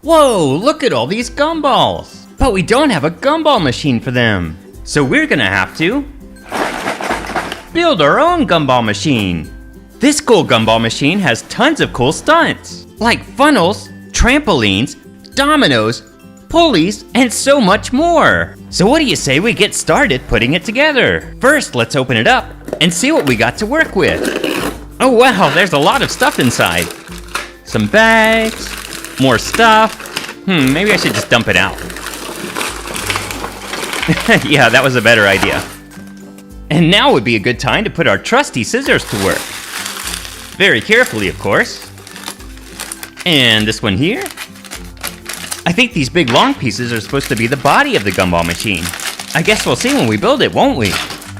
Whoa, look at all these gumballs! But we don't have a gumball machine for them. So we're gonna have to build our own gumball machine. This cool gumball machine has tons of cool stunts, like funnels, trampolines, dominoes, pulleys, and so much more. So what do you say we get started putting it together? First, let's open it up and see what we got to work with. Oh wow, there's a lot of stuff inside. Some bags, more stuff. Maybe I should just dump it out. Yeah, that was a better idea. And now would be a good time to put our trusty scissors to work. Very carefully, of course. And this one here. I think these big long pieces are supposed to be the body of the gumball machine. I guess we'll see when we build it, won't we?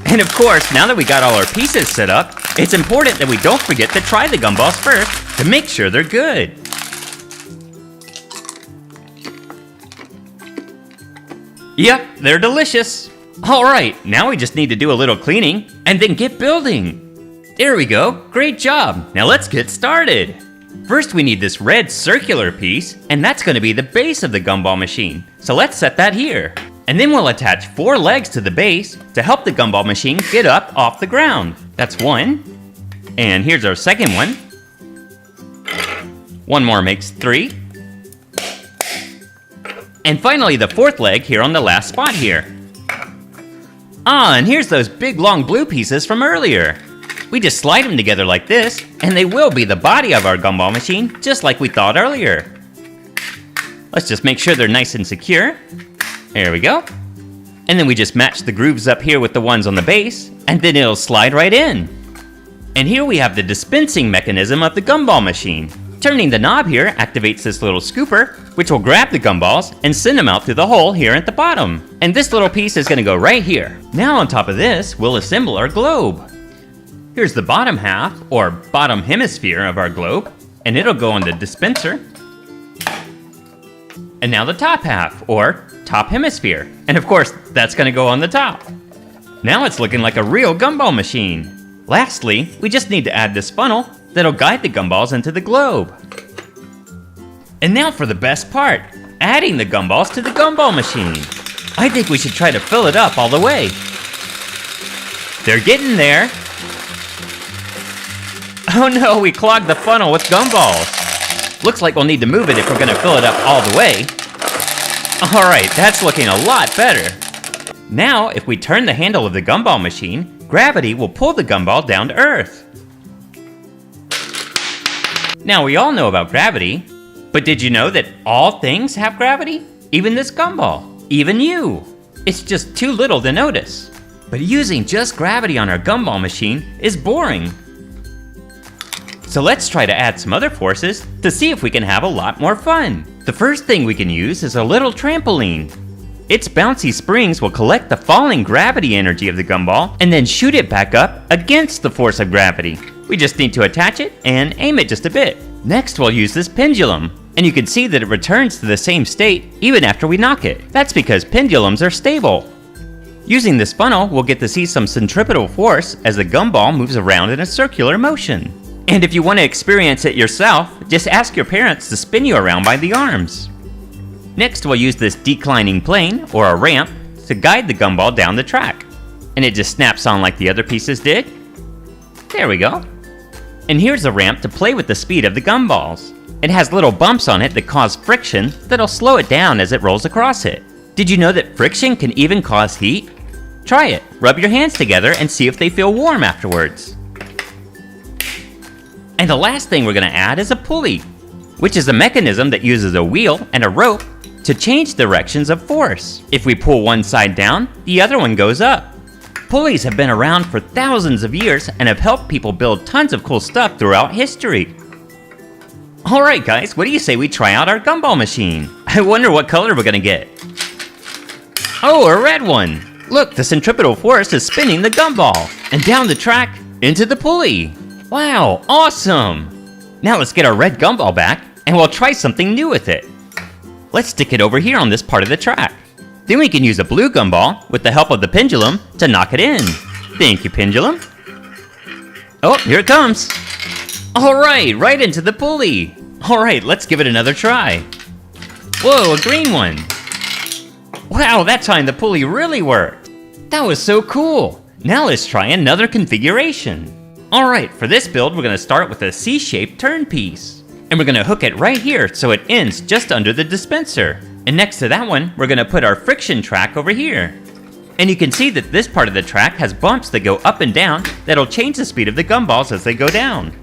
And of course, now that we got all our pieces set up, it's important that we don't forget to try the gumballs first to make sure they're good. Yep, they're delicious. All right, now we just need to do a little cleaning and then get building. There we go, great job. Now let's get started. First, we need this red circular piece, and that's going to be the base of the gumball machine. So let's set that here. And then we'll attach 4 legs to the base to help the gumball machine get up off the ground. That's 1. And here's our second one. 1 more makes 3. And finally, the 4th leg here on the last spot here. Ah, and here's those big long blue pieces from earlier. We just slide them together like this, and they will be the body of our gumball machine, just like we thought earlier. Let's just make sure they're nice and secure. There we go. And then we just match the grooves up here with the ones on the base, and then it'll slide right in. And here we have the dispensing mechanism of the gumball machine. Turning the knob here activates this little scooper, which will grab the gumballs and send them out through the hole here at the bottom. And this little piece is going to go right here. Now on top of this, we'll assemble our globe. Here's the bottom half, or bottom hemisphere of our globe, and it'll go on the dispenser. And now the top half, or top hemisphere. And of course, that's going to go on the top. Now it's looking like a real gumball machine. Lastly, we just need to add this funnel that'll guide the gumballs into the globe. And now for the best part, adding the gumballs to the gumball machine. I think we should try to fill it up all the way. They're getting there. Oh no, we clogged the funnel with gumballs. Looks like we'll need to move it if we're gonna fill it up all the way. All right, that's looking a lot better. Now, if we turn the handle of the gumball machine, gravity will pull the gumball down to Earth. Now, we all know about gravity, but did you know that all things have gravity? Even this gumball, even you. It's just too little to notice. But using just gravity on our gumball machine is boring. So let's try to add some other forces to see if we can have a lot more fun. The first thing we can use is a little trampoline. Its bouncy springs will collect the falling gravity energy of the gumball and then shoot it back up against the force of gravity. We just need to attach it and aim it just a bit. Next, we'll use this pendulum, and you can see that it returns to the same state even after we knock it. That's because pendulums are stable. Using this funnel, we'll get to see some centripetal force as the gumball moves around in a circular motion. And if you want to experience it yourself, just ask your parents to spin you around by the arms. Next, we'll use this declining plane, or a ramp, to guide the gumball down the track. And it just snaps on like the other pieces did. There we go. And here's a ramp to play with the speed of the gumballs. It has little bumps on it that cause friction that'll slow it down as it rolls across it. Did you know that friction can even cause heat? Try it. Rub your hands together and see if they feel warm afterwards. And the last thing we're going to add is a pulley, which is a mechanism that uses a wheel and a rope to change directions of force. If we pull one side down, the other one goes up. Pulleys have been around for thousands of years and have helped people build tons of cool stuff throughout history. Alright guys, what do you say we try out our gumball machine? I wonder what color we're gonna get. Oh, a red one! Look, the centripetal force is spinning the gumball. And down the track, into the pulley. Wow, awesome! Now let's get our red gumball back, and we'll try something new with it. Let's stick it over here on this part of the track. Then we can use a blue gumball, with the help of the pendulum, to knock it in. Thank you, pendulum. Oh, here it comes. Alright, right into the pulley. Alright, let's give it another try. Whoa, a green one. Wow, that time the pulley really worked. That was so cool. Now let's try another configuration. Alright, for this build, we're going to start with a C-shaped turn piece. And we're going to hook it right here so it ends just under the dispenser. And next to that one, we're going to put our friction track over here. And you can see that this part of the track has bumps that go up and down that'll change the speed of the gumballs as they go down.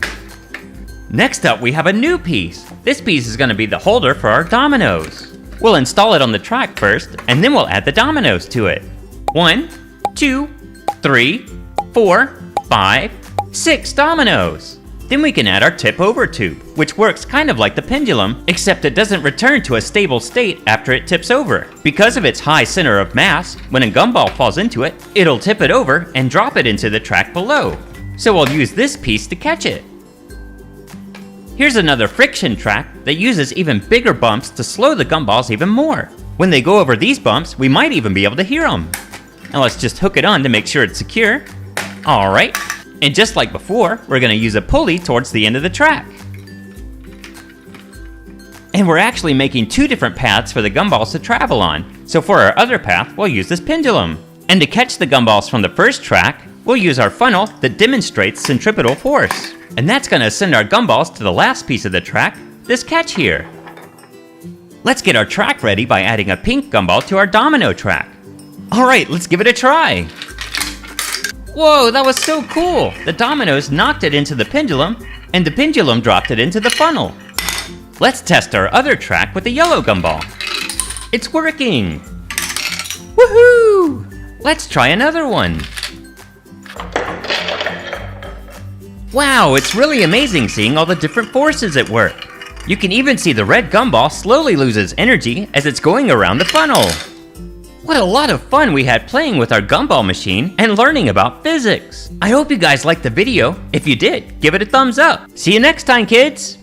Next up, we have a new piece. This piece is going to be the holder for our dominoes. We'll install it on the track first, and then we'll add the dominoes to it. 1, 2, 3, 4, 5, 6 dominoes. Then we can add our tip-over tube, which works kind of like the pendulum, except it doesn't return to a stable state after it tips over. Because of its high center of mass, when a gumball falls into it, it'll tip it over and drop it into the track below. So we'll use this piece to catch it. Here's another friction track that uses even bigger bumps to slow the gumballs even more. When they go over these bumps, we might even be able to hear them. Now let's just hook it on to make sure it's secure. Alright, and just like before, we're going to use a pulley towards the end of the track. And we're actually making 2 different paths for the gumballs to travel on. So for our other path, we'll use this pendulum. And to catch the gumballs from the first track, we'll use our funnel that demonstrates centripetal force. And that's going to send our gumballs to the last piece of the track, this catch here. Let's get our track ready by adding a pink gumball to our domino track. Alright, let's give it a try. Whoa, that was so cool! The dominoes knocked it into the pendulum, and the pendulum dropped it into the funnel. Let's test our other track with the yellow gumball. It's working! Woohoo! Let's try another one. Wow, it's really amazing seeing all the different forces at work. You can even see the red gumball slowly loses energy as it's going around the funnel. What a lot of fun we had playing with our gumball machine and learning about physics. I hope you guys liked the video. If you did, give it a thumbs up. See you next time, kids!